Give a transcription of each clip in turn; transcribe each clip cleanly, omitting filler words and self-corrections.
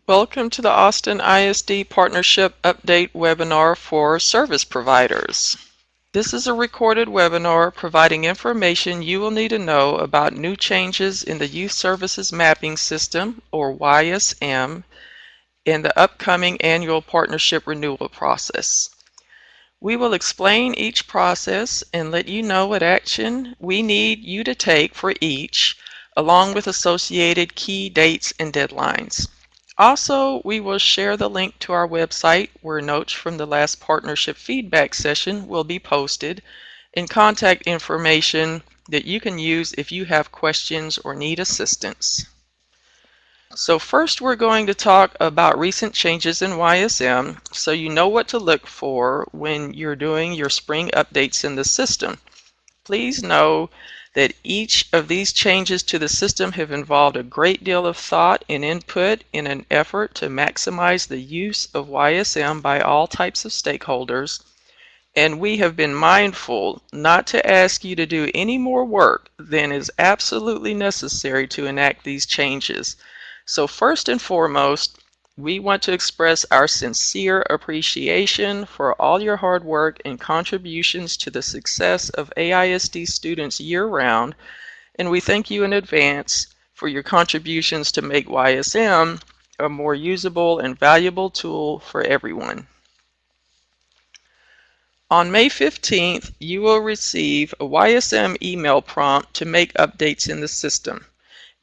Welcome to the Austin ISD Partnership Update webinar for service providers. This is a recorded webinar providing information you will need to know about new changes in the Youth Services Mapping System, or YSM, in the upcoming annual partnership renewal process. We will explain each process and let you know what action we need you to take for each, along with associated key dates and deadlines. Also, we will share the link to our website where notes from the last partnership feedback session will be posted and contact information that you can use if you have questions or need assistance. So first we're going to talk about recent changes in YSM so you know what to look for when you're doing your spring updates in the system. Please know that each of these changes to the system have involved a great deal of thought and input in an effort to maximize the use of YSM by all types of stakeholders, and we have been mindful not to ask you to do any more work than is absolutely necessary to enact these changes. So first and foremost, we want to express our sincere appreciation for all your hard work and contributions to the success of AISD students year-round, and we thank you in advance for your contributions to make YSM a more usable and valuable tool for everyone. On May 15th, you will receive a YSM email prompt to make updates in the system.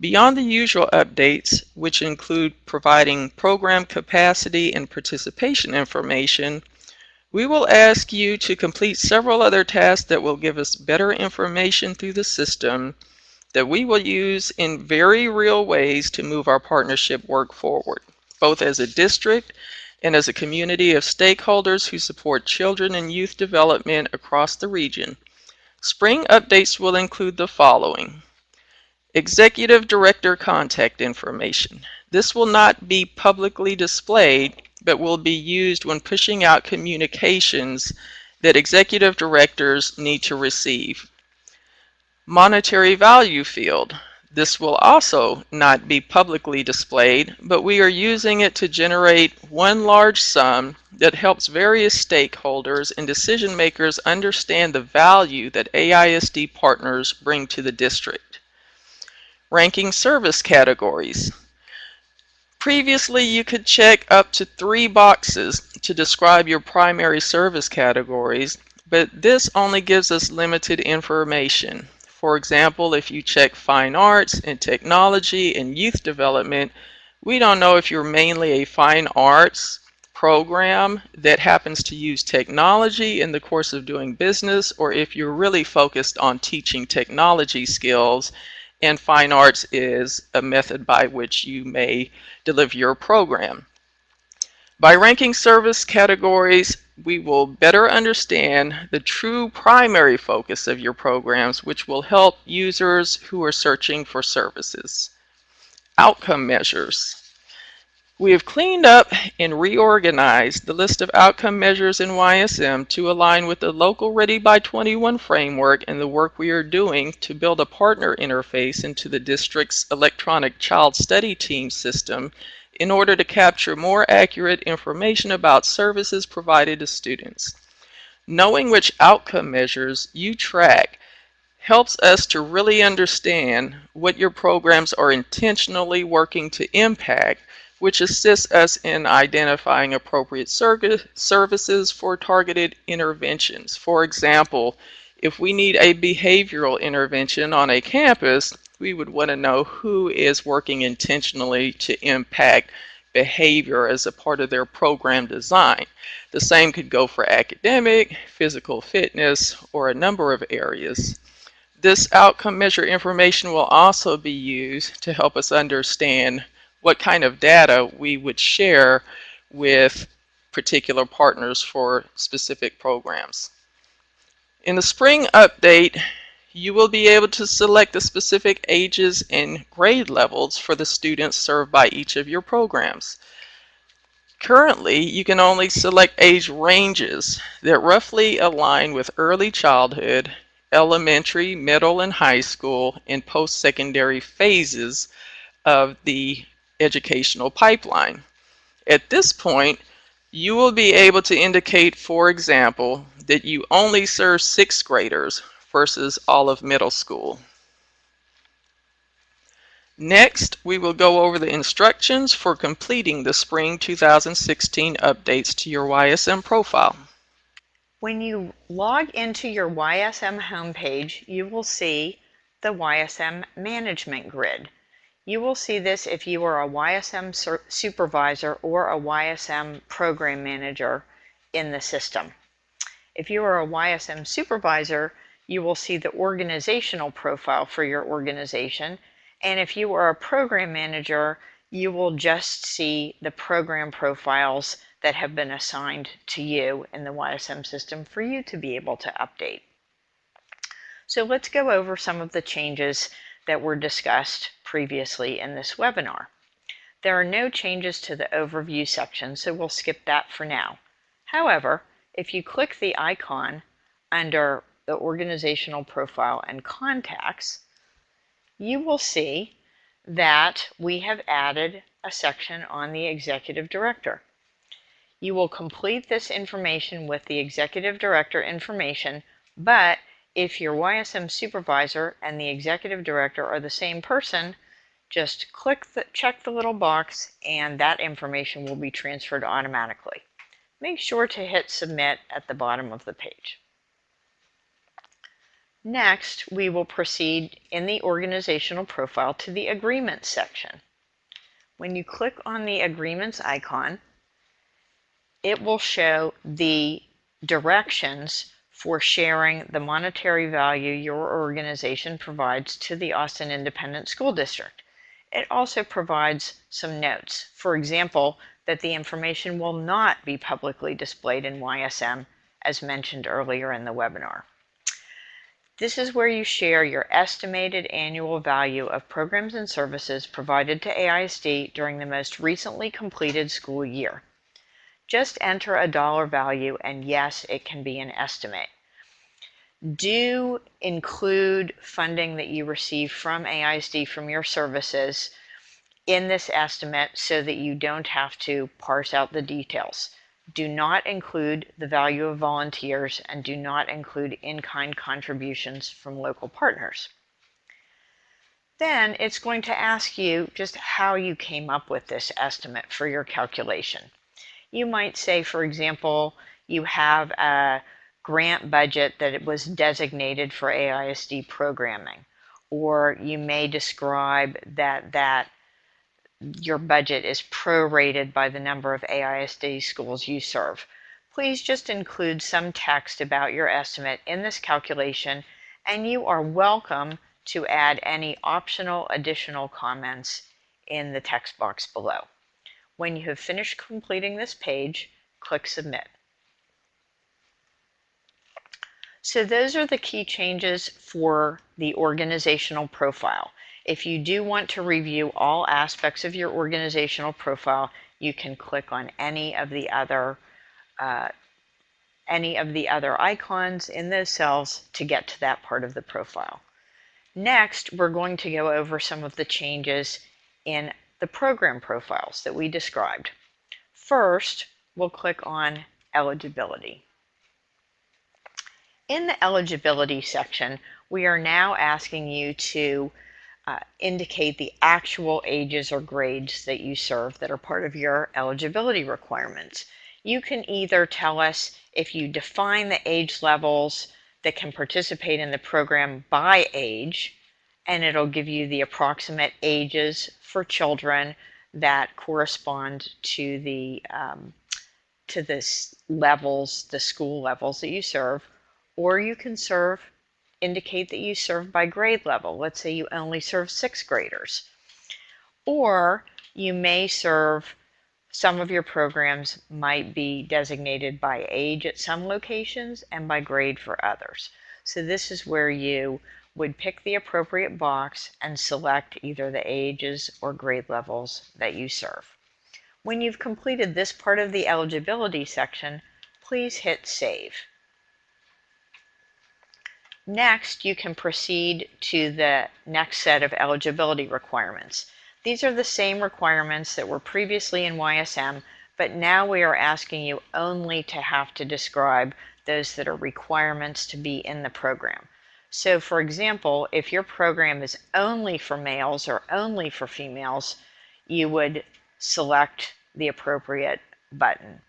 Beyond the usual updates, which include providing program capacity and participation information, we will ask you to complete several other tasks that will give us better information through the system that we will use in very real ways to move our partnership work forward, both as a district and as a community of stakeholders who support children and youth development across the region. Spring updates will include the following. Executive Director contact information. This will not be publicly displayed, but will be used when pushing out communications that Executive Directors need to receive. Monetary value field. This will also not be publicly displayed, but we are using it to generate one large sum that helps various stakeholders and decision makers understand the value that AISD partners bring to the district. Ranking service categories. Previously, you could check up to 3 boxes to describe your primary service categories, but this only gives us limited information. For example, if you check fine arts and technology and youth development, we don't know if you're mainly a fine arts program that happens to use technology in the course of doing business, or if you're really focused on teaching technology skills and fine arts is a method by which you may deliver your program. By ranking service categories, we will better understand the true primary focus of your programs, which will help users who are searching for services. Outcome measures. We have cleaned up and reorganized the list of outcome measures in YSM to align with the local Ready by 21 framework and the work we are doing to build a partner interface into the district's electronic child study team system in order to capture more accurate information about services provided to students. Knowing which outcome measures you track helps us to really understand what your programs are intentionally working to impact, which assists us in identifying appropriate services for targeted interventions. For example, if we need a behavioral intervention on a campus, we would want to know who is working intentionally to impact behavior as a part of their program design. The same could go for academic, physical fitness, or a number of areas. This outcome measure information will also be used to help us understand what kind of data we would share with particular partners for specific programs. In the spring update, you will be able to select the specific ages and grade levels for the students served by each of your programs. Currently, you can only select age ranges that roughly align with early childhood, elementary, middle, and high school, and post-secondary phases of the educational pipeline. At this point, you will be able to indicate, for example, that you only serve 6th graders versus all of middle school. Next, we will go over the instructions for completing the Spring 2016 updates to your YSM profile. When you log into your YSM homepage, you will see the YSM management grid. You will see this if you are a YSM supervisor or a YSM program manager in the system. If you are a YSM supervisor, you will see the organizational profile for your organization. And if you are a program manager, you will just see the program profiles that have been assigned to you in the YSM system for you to be able to update. So let's go over some of the changes that were discussed previously in this webinar. There are no changes to the overview section, so we'll skip that for now. However, if you click the icon under the organizational profile and contacts, you will see that we have added a section on the executive director. You will complete this information with the executive director information, but if your YSM supervisor and the executive director are the same person, just check the little box and that information will be transferred automatically. Make sure to hit submit at the bottom of the page. Next, we will proceed in the organizational profile to the agreements section. When you click on the agreements icon, it will show the directions for sharing the monetary value your organization provides to the Austin Independent School District. It also provides some notes. For example, that the information will not be publicly displayed in YSM, as mentioned earlier in the webinar. This is where you share your estimated annual value of programs and services provided to AISD during the most recently completed school year. Just enter a dollar value, and yes, it can be an estimate. Do include funding that you receive from AISD from your services in this estimate so that you don't have to parse out the details. Do not include the value of volunteers and do not include in-kind contributions from local partners. Then it's going to ask you just how you came up with this estimate for your calculation. You might say, for example, you have a grant budget that it was designated for AISD programming, or you may describe that your budget is prorated by the number of AISD schools you serve. Please just include some text about your estimate in this calculation, and you are welcome to add any optional additional comments in the text box below. When you have finished completing this page, click Submit. So those are the key changes for the organizational profile. If you do want to review all aspects of your organizational profile, you can click on any of the other icons in those cells to get to that part of the profile. Next, we're going to go over some of the changes in the program profiles that we described. First, we'll click on Eligibility. In the Eligibility section, we are now asking you to indicate the actual ages or grades that you serve that are part of your eligibility requirements. You can either tell us if you define the age levels that can participate in the program by age, and it'll give you the approximate ages for children that correspond to the levels, the school levels that you serve, or you can indicate that you serve by grade level. Let's say you only serve 6th graders. Or you may serve, some of your programs might be designated by age at some locations and by grade for others. So this is where you would pick the appropriate box and select either the ages or grade levels that you serve. When you've completed this part of the eligibility section, please hit Save. Next, you can proceed to the next set of eligibility requirements. These are the same requirements that were previously in YSM, but now we are asking you only to have to describe those that are requirements to be in the program. So for example, if your program is only for males or only for females, you would select the appropriate button.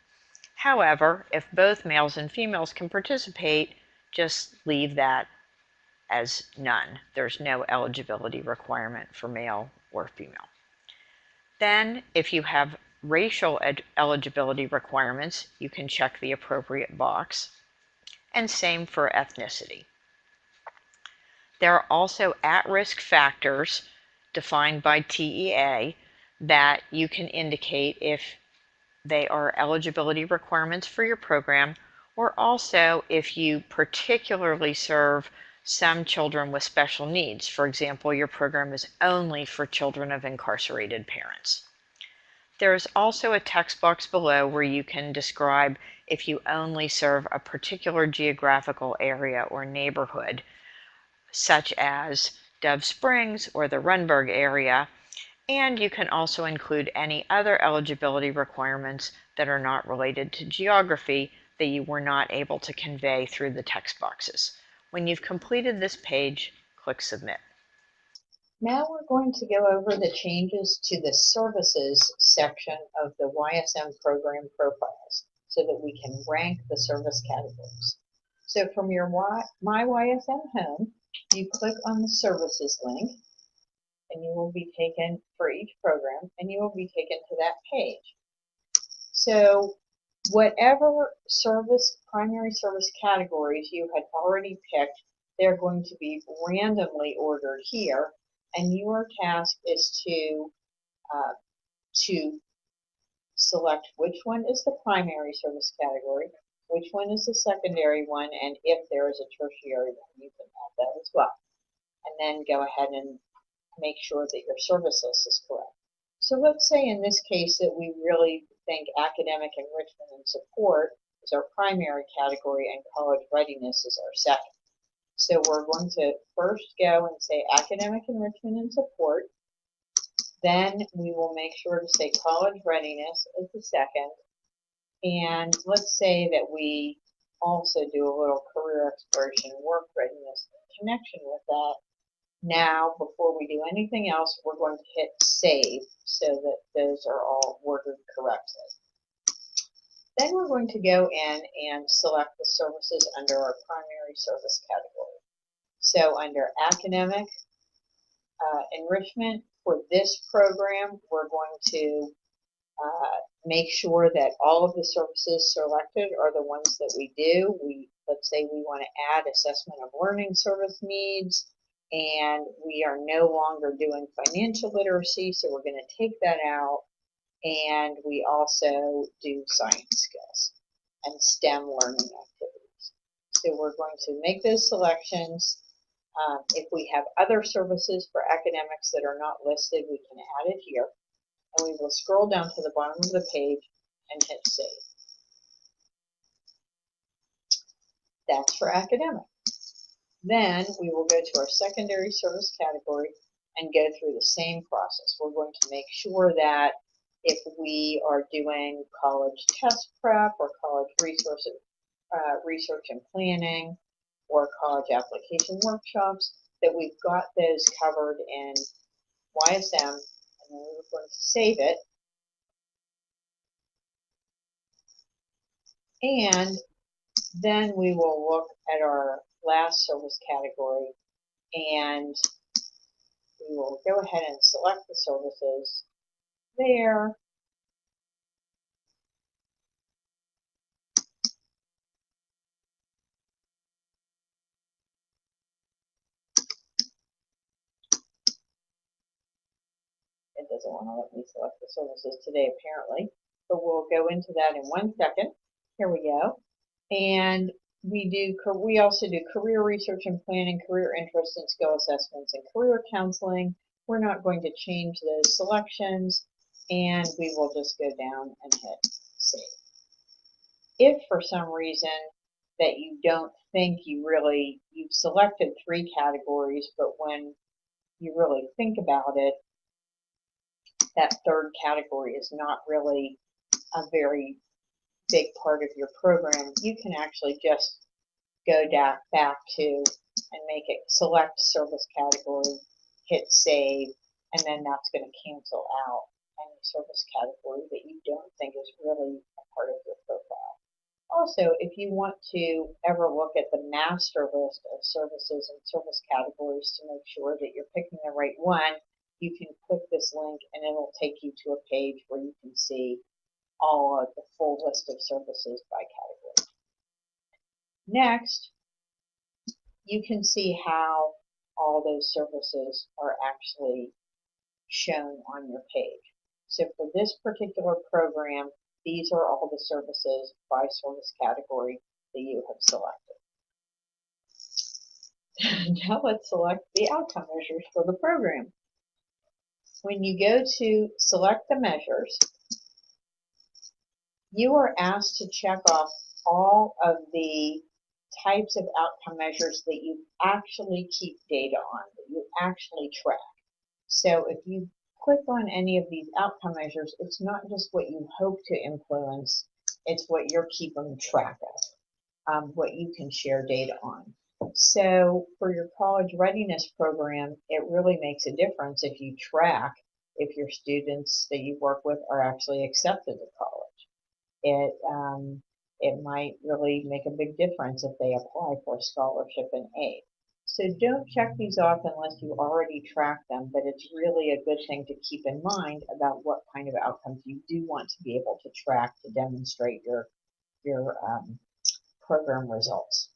However, if both males and females can participate, just leave that as none. There's no eligibility requirement for male or female. Then, if you have racial eligibility requirements, you can check the appropriate box, and same for ethnicity. There are also at-risk factors defined by TEA that you can indicate if they are eligibility requirements for your program, or also if you particularly serve some children with special needs. For example, your program is only for children of incarcerated parents. There is also a text box below where you can describe if you only serve a particular geographical area or neighborhood, such as Dove Springs or the Runberg area, and you can also include any other eligibility requirements that are not related to geography that you were not able to convey through the text boxes. When you've completed this page, click Submit. Now we're going to go over the changes to the services section of the YSM program profiles so that we can rank the service categories. So from your My YSM home, you click on the services link and you will be taken for each program and you will be taken to that page. So whatever primary service categories you had already picked, they're going to be randomly ordered here, and your task is to select which one is the primary service category, which one is the secondary one, and if there is a tertiary one, you can add that as well. And then go ahead and make sure that your service list is correct. So let's say in this case that we really think academic enrichment and support is our primary category and college readiness is our second. So we're going to first go and say academic enrichment and support. Then we will make sure to say college readiness as the second. And let's say that we also do a little career exploration work readiness in connection with that. Now, before we do anything else, we're going to hit save so that those are all ordered correctly. Then we're going to go in and select the services under our primary service category. So under academic enrichment for this program, we're going to make sure that all of the services selected are the ones that we do. Let's say we want to add assessment of learning service needs, and we are no longer doing financial literacy, so we're going to take that out. And we also do science skills and STEM learning activities. So we're going to make those selections. If we have other services for academics that are not listed, we can add it here. And we will scroll down to the bottom of the page and hit save. That's for academic. Then we will go to our secondary service category and go through the same process. We're going to make sure that if we are doing college test prep or college research and planning or college application workshops, that we've got those covered in YSM, and then we're going to save it. And then we will look at our last service category, and we will go ahead and select the services there. It doesn't want to let me select the services today, apparently, but we'll go into that in 1 second. Here we go. And we also do career research and planning, career interest and skill assessments, and career counseling. We're not going to change those selections, and we will just go down and hit save. If for some reason that you don't think you've selected 3 categories, but when you really think about it, that third category is not really a very big part of your program, you can actually just go back to and make it select service category, hit save, and then that's going to cancel out any service category that you don't think is really a part of your profile. Also, if you want to ever look at the master list of services and service categories to make sure that you're picking the right one, you can click this link and it'll take you to a page where you can see all of the full list of services by category. Next, you can see how all those services are actually shown on your page. So for this particular program, these are all the services by service category that you have selected. Now let's select the outcome measures for the program. When you go to select the measures, you are asked to check off all of the types of outcome measures that you actually keep data on, that you actually track. So if you click on any of these outcome measures, it's not just what you hope to influence, it's what you're keeping track of, what you can share data on. So for your college readiness program, it really makes a difference if you track if your students that you work with are actually accepted to college. It might really make a big difference if they apply for a scholarship and aid. So don't check these off unless you already track them, but it's really a good thing to keep in mind about what kind of outcomes you do want to be able to track to demonstrate your program results.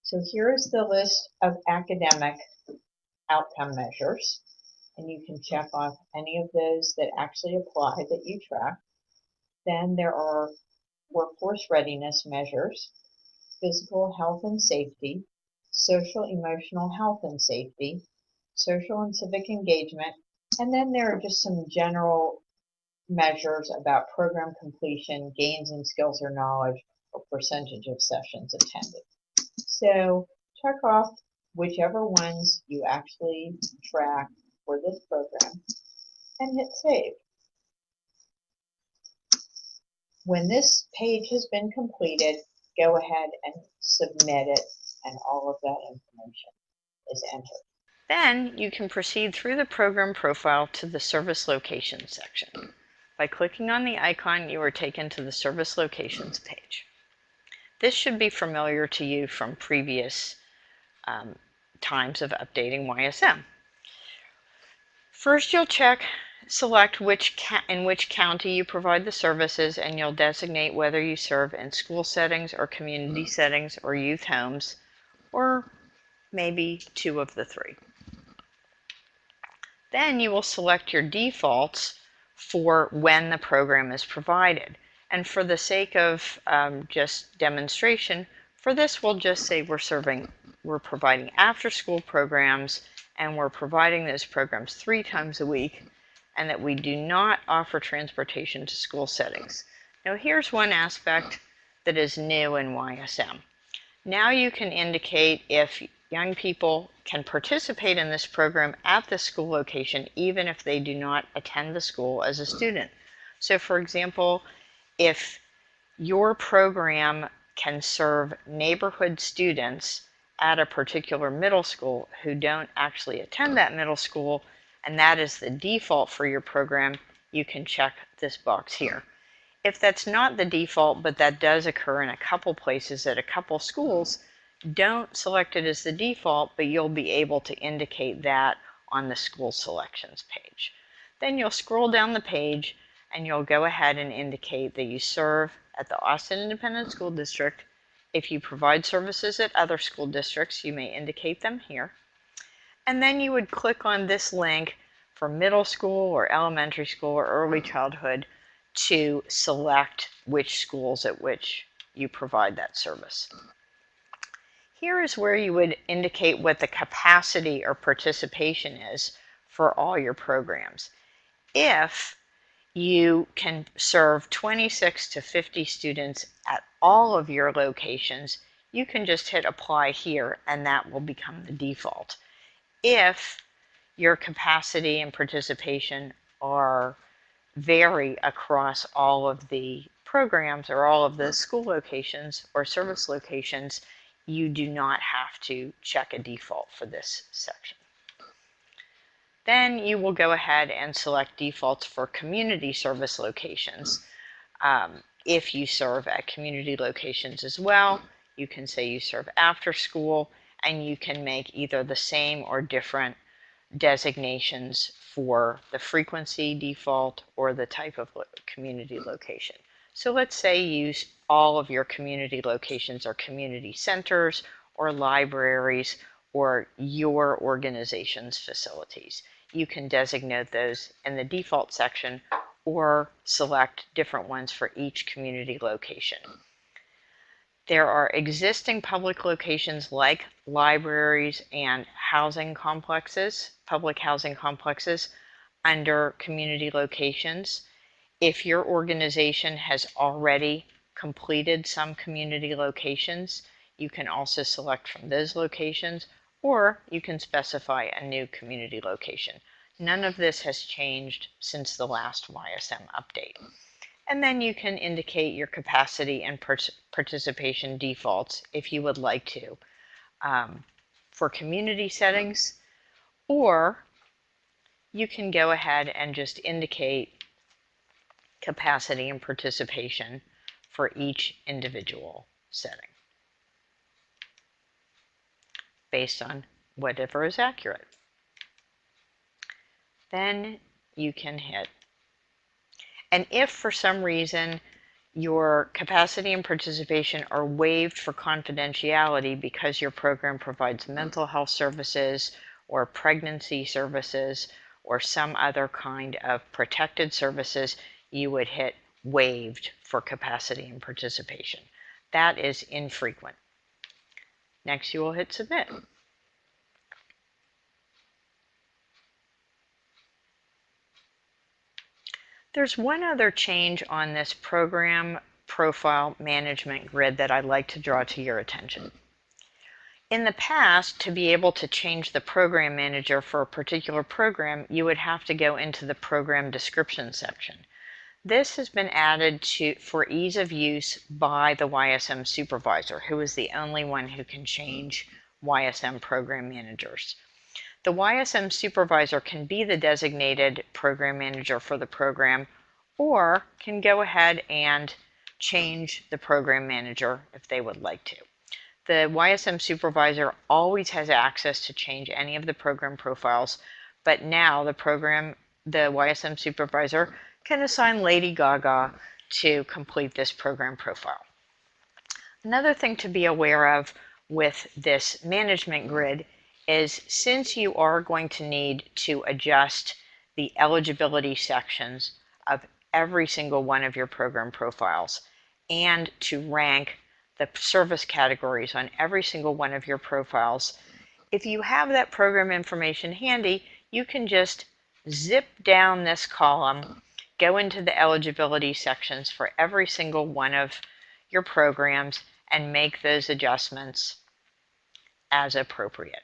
So here is the list of academic outcome measures, and you can check off any of those that actually apply that you track. Then there are workforce readiness measures, physical health and safety, social emotional health and safety, social and civic engagement, and then there are just some general measures about program completion, gains in skills or knowledge, or percentage of sessions attended. So check off whichever ones you actually track for this program and hit save. When this page has been completed, go ahead and submit it, and all of that information is entered. Then you can proceed through the program profile to the service locations section. By clicking on the icon, you are taken to the service locations page. This should be familiar to you from previous times of updating YSM. First, you'll select in which county you provide the services, and you'll designate whether you serve in school settings or community settings or youth homes, or maybe two of the three. Then you will select your defaults for when the program is provided. And for the sake of just demonstration, for this we'll just say we're providing after-school programs, and we're providing those programs 3 times a week, and that we do not offer transportation to school settings. Now here's one aspect that is new in YSM. Now you can indicate if young people can participate in this program at the school location even if they do not attend the school as a student. So for example, if your program can serve neighborhood students at a particular middle school who don't actually attend that middle school, and that is the default for your program, you can check this box here. If that's not the default, but that does occur in a couple places at a couple schools, don't select it as the default, but you'll be able to indicate that on the school selections page. Then you'll scroll down the page and you'll go ahead and indicate that you serve at the Austin Independent School District. If you provide services at other school districts, you may indicate them here. And then you would click on this link for middle school or elementary school or early childhood to select which schools at which you provide that service. Here is where you would indicate what the capacity or participation is for all your programs. If you can serve 26 to 50 students at all of your locations, you can just hit apply here and that will become the default. If your capacity and participation vary across all of the programs or all of the school locations or service locations, you do not have to check a default for this section. Then you will go ahead and select defaults for community service locations. If you serve at community locations as well, you can say you serve after school, and you can make either the same or different designations for the frequency default or the type of community location. So let's say all of your community locations are community centers or libraries or your organization's facilities. You can designate those in the default section or select different ones for each community location. There are existing public locations like libraries and housing complexes, public housing complexes, under community locations. If your organization has already completed some community locations, you can also select from those locations, or you can specify a new community location. None of this has changed since the last YSM update. And then you can indicate your capacity and participation defaults if you would like to for community settings, or you can go ahead and just indicate capacity and participation for each individual setting based on whatever is accurate. Then you can hit. And if for some reason your capacity and participation are waived for confidentiality because your program provides mental health services or pregnancy services or some other kind of protected services, you would hit waived for capacity and participation. That is infrequent. Next, you will hit submit. There's one other change on this program profile management grid that I'd like to draw to your attention. In the past, to be able to change the program manager for a particular program, you would have to go into the program description section. This has been added for ease of use by the YSM supervisor, who is the only one who can change YSM program managers. The YSM supervisor can be the designated program manager for the program, or can go ahead and change the program manager if they would like to. The YSM supervisor always has access to change any of the program profiles, but now the YSM supervisor can assign Lady Gaga to complete this program profile. Another thing to be aware of with this management grid is, since you are going to need to adjust the eligibility sections of every single one of your program profiles and to rank the service categories on every single one of your profiles, if you have that program information handy, you can just zip down this column, go into the eligibility sections for every single one of your programs, and make those adjustments as appropriate.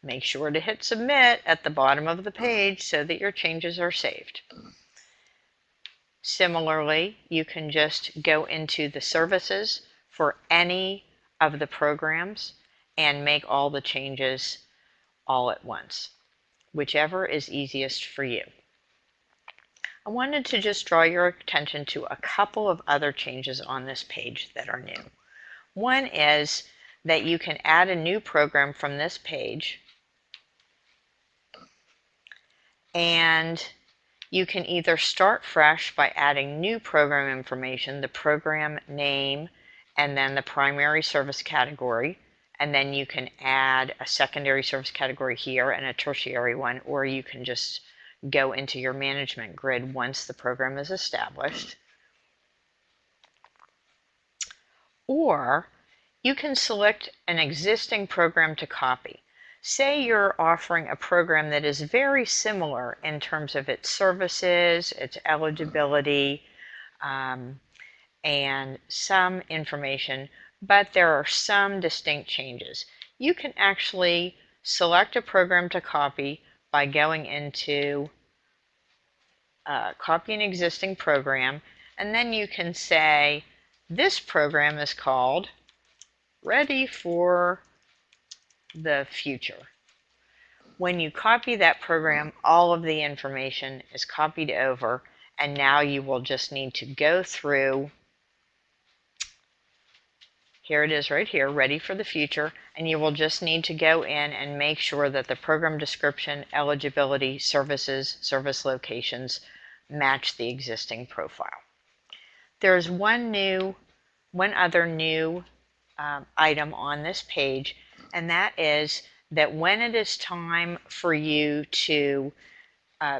Make sure to hit submit at the bottom of the page so that your changes are saved. Similarly, you can just go into the services for any of the programs and make all the changes all at once, whichever is easiest for you. I wanted to just draw your attention to a couple of other changes on this page that are new. One is that you can add a new program from this page, and you can either start fresh by adding new program information, the program name, and then the primary service category, and then you can add a secondary service category here and a tertiary one, or you can just go into your management grid once the program is established. Or you can select an existing program to copy. Say you're offering a program that is very similar in terms of its services, its eligibility, and some information, but there are some distinct changes. You can actually select a program to copy, by going into copy an existing program, and then you can say, this program is called Ready for the Future. When you copy that program, all of the information is copied over, and now you will just need to go through. Here it is right here, Ready for the Future, and you will just need to go in and make sure that the program description, eligibility, services, service locations match the existing profile. There's one other new item on this page, and that is that when it is time for you to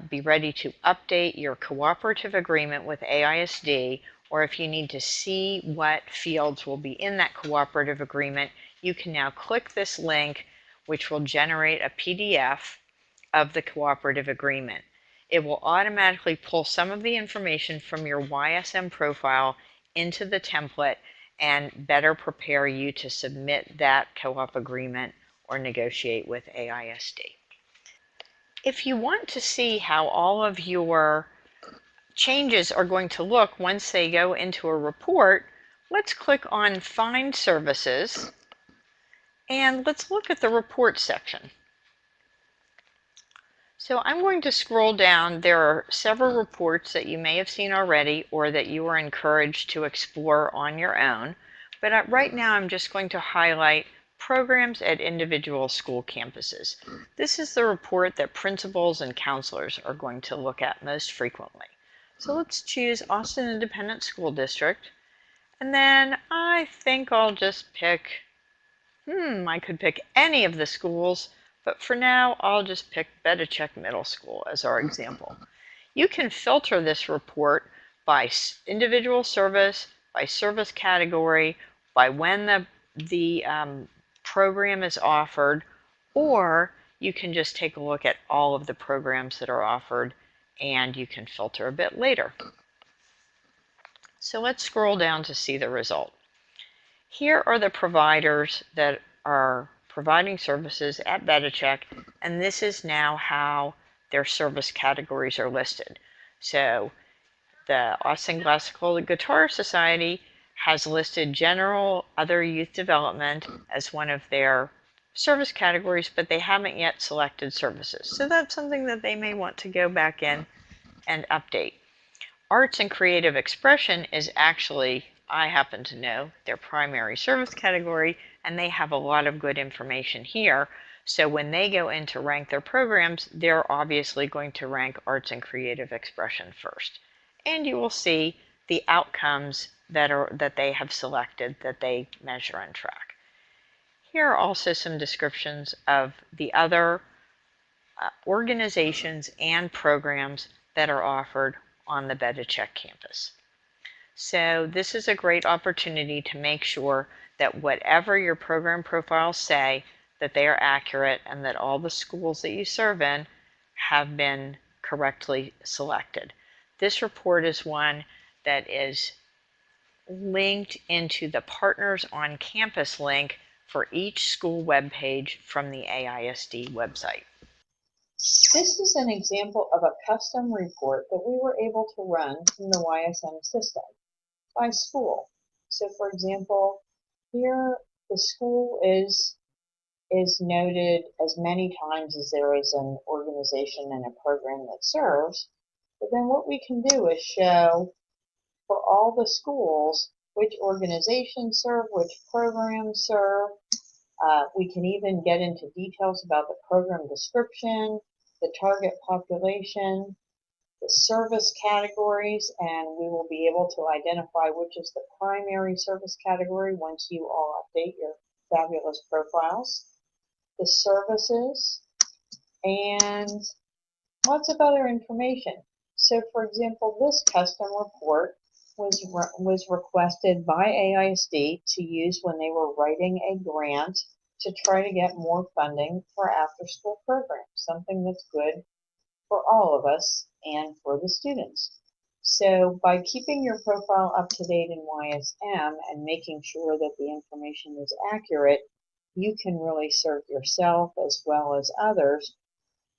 be ready to update your cooperative agreement with AISD, or if you need to see what fields will be in that cooperative agreement, you can now click this link, which will generate a PDF of the cooperative agreement. It will automatically pull some of the information from your YSM profile into the template and better prepare you to submit that co-op agreement or negotiate with AISD. If you want to see how all of your changes are going to look once they go into a report, let's click on Find Services, and let's look at the report section. So I'm going to scroll down. There are several reports that you may have seen already or that you are encouraged to explore on your own, but right now I'm just going to highlight Programs at Individual School Campuses. This is the report that principals and counselors are going to look at most frequently. So let's choose Austin Independent School District, and then I think I'll just pick, I could pick any of the schools, but for now I'll just pick Bedichek Middle School as our example. You can filter this report by individual service, by service category, by when the program is offered, or you can just take a look at all of the programs that are offered and you can filter a bit later. So let's scroll down to see the result. Here are the providers that are providing services at Bedichek, and this is now how their service categories are listed. So the Austin Classical Guitar Society has listed General Other Youth Development as one of their service categories, but they haven't yet selected services. So that's something that they may want to go back in and update. Arts and Creative Expression is actually, I happen to know, their primary service category, and they have a lot of good information here. So when they go in to rank their programs, they're obviously going to rank Arts and Creative Expression first. And you will see the outcomes that they have selected that they measure and track. Here are also some descriptions of the other organizations and programs that are offered on the Bedichek campus. So this is a great opportunity to make sure that whatever your program profiles say, that they are accurate and that all the schools that you serve in have been correctly selected. This report is one that is linked into the Partners on Campus link for each school webpage from the AISD website. This is an example of a custom report that we were able to run from the YSM system by school. So for example, here the school is noted as many times as there is an organization and a program that serves. But then what we can do is show for all the schools which organizations serve, which programs serve. We can even get into details about the program description, the target population, the service categories, and we will be able to identify which is the primary service category once you all update your fabulous profiles, the services, and lots of other information. So for example, this custom report was requested by AISD to use when they were writing a grant to try to get more funding for after-school programs, something that's good for all of us and for the students. So by keeping your profile up to date in YSM and making sure that the information is accurate, you can really serve yourself as well as others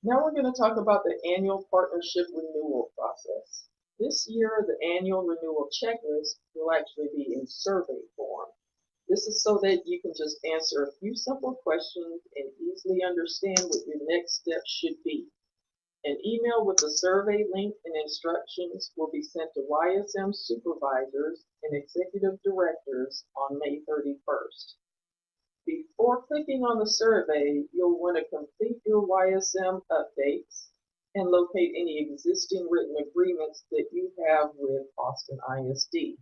Now we're going to talk about the annual partnership renewal process. This year, the annual renewal checklist will actually be in survey form. This is so that you can just answer a few simple questions and easily understand what your next steps should be. An email with the survey link and instructions will be sent to YSM supervisors and executive directors on May 31st. Before clicking on the survey, you'll want to complete your YSM updates and locate any existing written agreements that you have with Austin ISD.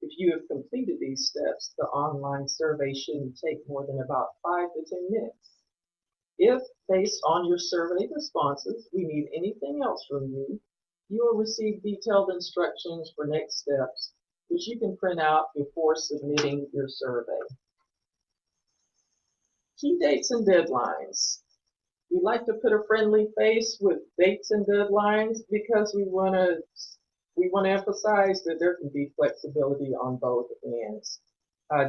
If you have completed these steps, the online survey shouldn't take more than about 5 to 10 minutes. If, based on your survey responses, we need anything else from you, you will receive detailed instructions for next steps, which you can print out before submitting your survey. Key dates and deadlines. We like to put a friendly face with dates and deadlines because we want to emphasize that there can be flexibility on both ends.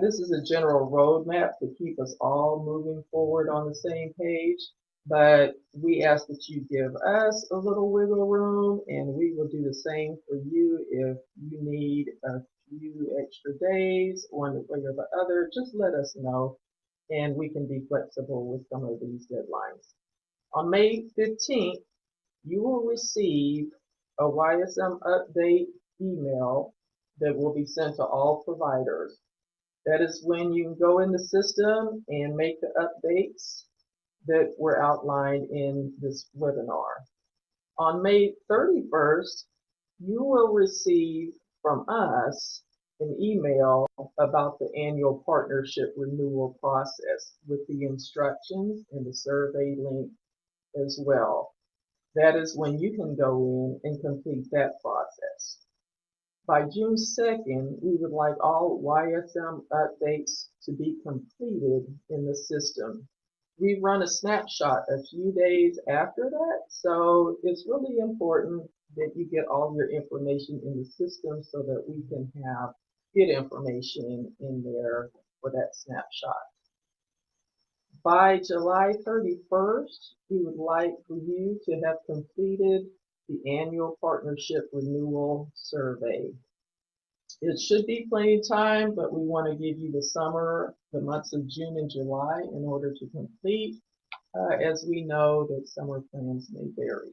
This is a general roadmap to keep us all moving forward on the same page, but we ask that you give us a little wiggle room, and we will do the same for you. If you need a few extra days, one way or the other, just let us know, and we can be flexible with some of these deadlines. On May 15th, you will receive a YSM update email that will be sent to all providers. That is when you can go in the system and make the updates that were outlined in this webinar. On May 31st, you will receive from us an email about the annual partnership renewal process with the instructions and the survey link as well. That is when you can go in and complete that process. By June 2nd, we would like all YSM updates to be completed in the system. We run a snapshot a few days after that, so it's really important that you get all your information in the system so that we can have good information in there for that snapshot. By July 31st, we would like for you to have completed the annual partnership renewal survey. It should be plenty of time, but we want to give you the months of June and July in order to complete, as we know that summer plans may vary.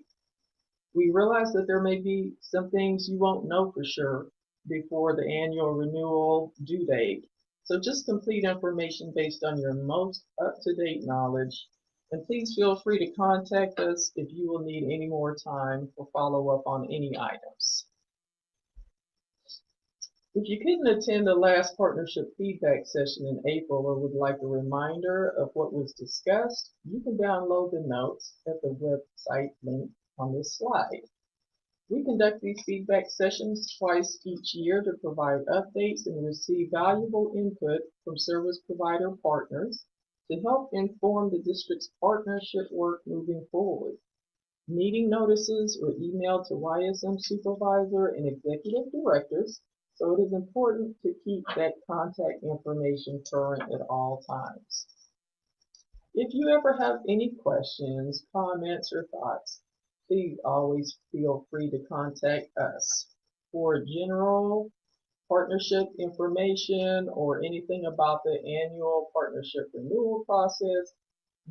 We realize that there may be some things you won't know for sure before the annual renewal due date. So just complete information based on your most up-to-date knowledge. And please feel free to contact us if you will need any more time for follow-up on any items. If you couldn't attend the last partnership feedback session in April or would like a reminder of what was discussed, you can download the notes at the website link on this slide. We conduct these feedback sessions twice each year to provide updates and receive valuable input from service provider partners to help inform the district's partnership work moving forward. Meeting notices are emailed to YSM supervisor and executive directors, so it is important to keep that contact information current at all times. If you ever have any questions, comments, or thoughts, please always feel free to contact us. For general partnership information or anything about the annual partnership renewal process,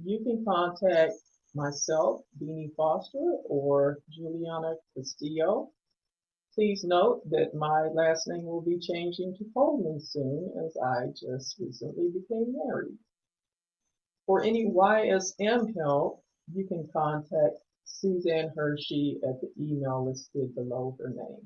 you can contact myself, Beanie Foster, or Juliana Castillo. Please note that my last name will be changing to Coleman soon, as I just recently became married. For any YSM help, you can contact Suzanne Hershey at the email listed below her name.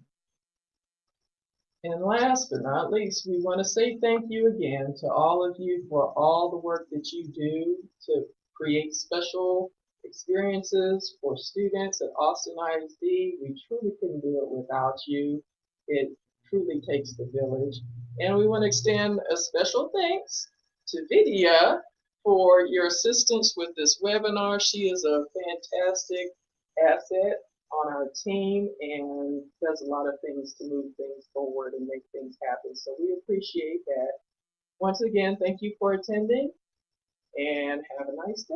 And last but not least, we want to say thank you again to all of you for all the work that you do to create special experiences for students at Austin ISD. We truly couldn't do it without you. It truly takes the village. And we want to extend a special thanks to Vidya for your assistance with this webinar. She is a fantastic asset on our team and does a lot of things to move things forward and make things happen. So we appreciate that. Once again, thank you for attending and have a nice day.